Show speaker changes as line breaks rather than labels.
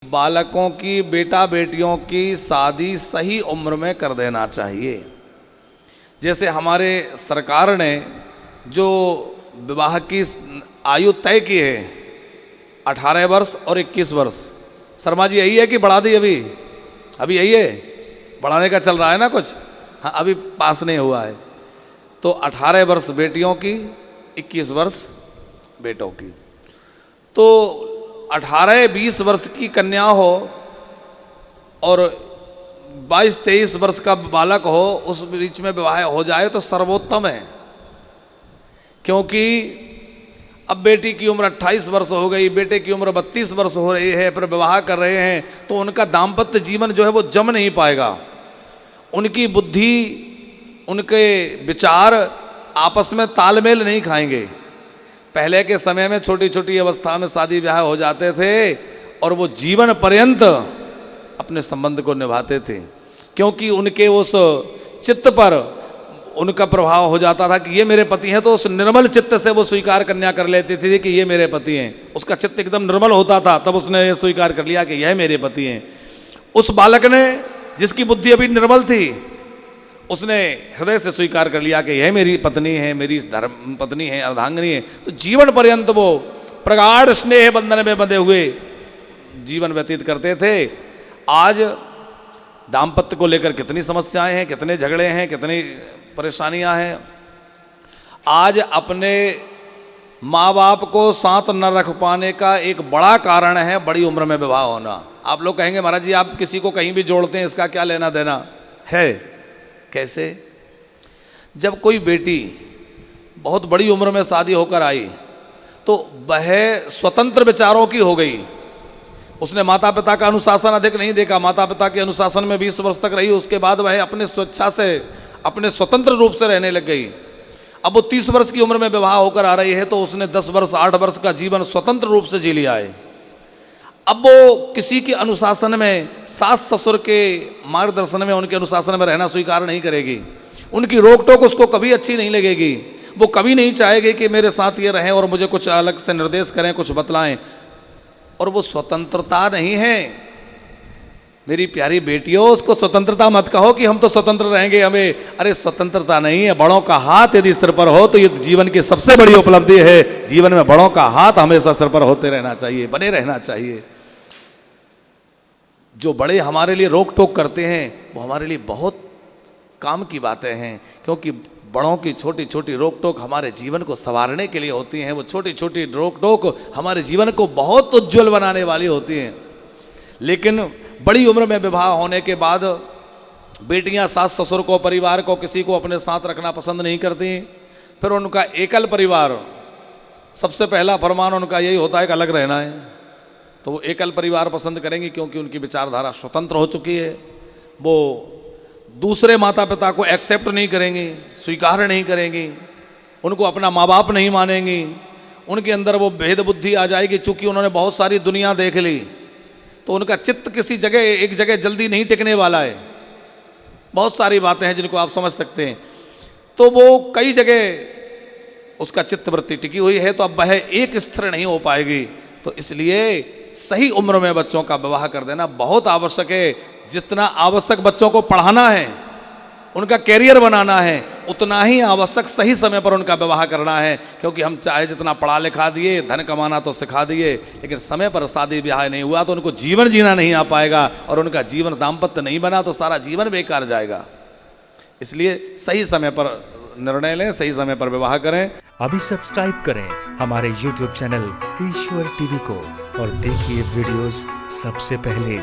बालकों की, बेटा बेटियों की शादी सही उम्र में कर देना चाहिए। जैसे हमारे सरकार ने जो विवाह की आयु तय की है 18 वर्ष और 21 वर्ष, शर्मा जी यही है कि बढ़ा दी? अभी यही है, बढ़ाने का चल रहा है ना कुछ? हाँ, अभी पास नहीं हुआ है। तो 18 वर्ष बेटियों की, 21 वर्ष बेटों की। तो 18-20 वर्ष की कन्या हो और 22-23 वर्ष का बालक हो, उस बीच में विवाह हो जाए तो सर्वोत्तम है। क्योंकि अब बेटी की उम्र 28 वर्ष हो गई, बेटे की उम्र 32 वर्ष हो रही है, फिर विवाह कर रहे हैं, तो उनका दाम्पत्य जीवन जो है वो जम नहीं पाएगा। उनकी बुद्धि, उनके विचार आपस में तालमेल नहीं खाएंगे। पहले के समय में छोटी छोटी अवस्था में शादी ब्याह हो जाते थे और वो जीवन पर्यंत अपने संबंध को निभाते थे, क्योंकि उनके उस चित्त पर उनका प्रभाव हो जाता था कि ये मेरे पति हैं। तो उस निर्मल चित्त से वो स्वीकार कन्या कर लेती थी कि ये मेरे पति हैं। उसका चित्त एकदम निर्मल होता था, तब उसने ये स्वीकार कर लिया कि यह मेरे पति हैं। उस बालक ने, जिसकी बुद्धि अभी निर्मल थी, उसने हृदय से स्वीकार कर लिया कि यह मेरी पत्नी है, मेरी धर्म पत्नी है, अर्धांगिनी है। तो जीवन पर्यंत वो प्रगाढ़ स्नेह बंधन में बंधे हुए जीवन व्यतीत करते थे। आज दाम्पत्य को लेकर कितनी समस्याएं हैं, कितने झगड़े हैं, कितनी परेशानियां हैं। आज अपने माँ बाप को साथ न रख पाने का एक बड़ा कारण है बड़ी उम्र में विवाह होना। आप लोग कहेंगे महाराज जी आप किसी को कहीं भी जोड़ते हैं, इसका क्या लेना देना है? कैसे? जब कोई बेटी बहुत बड़ी उम्र में शादी होकर आई तो वह स्वतंत्र विचारों की हो गई। उसने माता पिता का अनुशासन अधिक नहीं देखा, माता पिता के अनुशासन में 20 वर्ष तक रही। उसके बाद वह अपने स्वेच्छा से, अपने स्वतंत्र रूप से रहने लग गई। अब वो 30 वर्ष की उम्र में विवाह होकर आ रही है तो उसने 10 वर्ष 8 वर्ष का जीवन स्वतंत्र रूप से जी लिया है। अब वो किसी के अनुशासन में, सास ससुर के मार्गदर्शन में, उनके अनुशासन में रहना स्वीकार नहीं करेगी। उनकी रोक टोक उसको कभी अच्छी नहीं लगेगी। वो कभी नहीं चाहेगी कि मेरे साथ ये रहें और मुझे कुछ अलग से निर्देश करें, कुछ बतलाएं। और वो स्वतंत्रता नहीं है। मेरी प्यारी बेटियों, उसको स्वतंत्रता मत कहो कि हम तो स्वतंत्र रहेंगे हमें। अरे स्वतंत्रता नहीं है, बड़ों का हाथ यदि सिर पर हो तो ये जीवन की सबसे बड़ी उपलब्धि है। जीवन में बड़ों का हाथ हमेशा सिर पर होते रहना चाहिए, बने रहना चाहिए। जो बड़े हमारे लिए रोक टोक करते हैं वो हमारे लिए बहुत काम की बातें हैं, क्योंकि बड़ों की छोटी छोटी रोक टोक हमारे जीवन को संवारने के लिए होती हैं। वो छोटी छोटी रोक टोक हमारे जीवन को बहुत उज्ज्वल बनाने वाली होती हैं। लेकिन बड़ी उम्र में विवाह होने के बाद बेटियां सास ससुर को, परिवार को, किसी को अपने साथ रखना पसंद नहीं करती। फिर उनका एकल परिवार, सबसे पहला फरमान उनका यही होता है कि अलग रहना है। तो वो एकल परिवार पसंद करेंगी, क्योंकि उनकी विचारधारा स्वतंत्र हो चुकी है। वो दूसरे माता पिता को एक्सेप्ट नहीं करेंगी, स्वीकार नहीं करेंगी, उनको अपना माँ बाप नहीं मानेंगी। उनके अंदर वो भेद बुद्धि आ जाएगी। चूंकि उन्होंने बहुत सारी दुनिया देख ली तो उनका चित्त किसी जगह, एक जगह जल्दी नहीं टिकने वाला है। बहुत सारी बातें हैं जिनको आप समझ सकते हैं। तो वो कई जगह उसका चित्त वृत्ति टिकी हुई है, तो अब वह एक स्थिर नहीं हो पाएगी। तो इसलिए सही उम्र में बच्चों का विवाह कर देना बहुत आवश्यक है। जितना आवश्यक बच्चों को पढ़ाना है, उनका कैरियर बनाना है, उतना ही आवश्यक सही समय पर उनका विवाह करना है। क्योंकि हम चाहे जितना पढ़ा लिखा दिए, धन कमाना तो सिखा दिए, लेकिन समय पर शादी ब्याह नहीं हुआ तो उनको जीवन जीना नहीं आ पाएगा, और उनका जीवन दाम्पत्य नहीं बना तो सारा जीवन बेकार जाएगा। इसलिए सही समय पर निर्णय लें, सही समय पर विवाह करें।
अभी सब्सक्राइब करें हमारे YouTube चैनल ईश्वर टीवी को और देखिए वीडियोस सबसे पहले।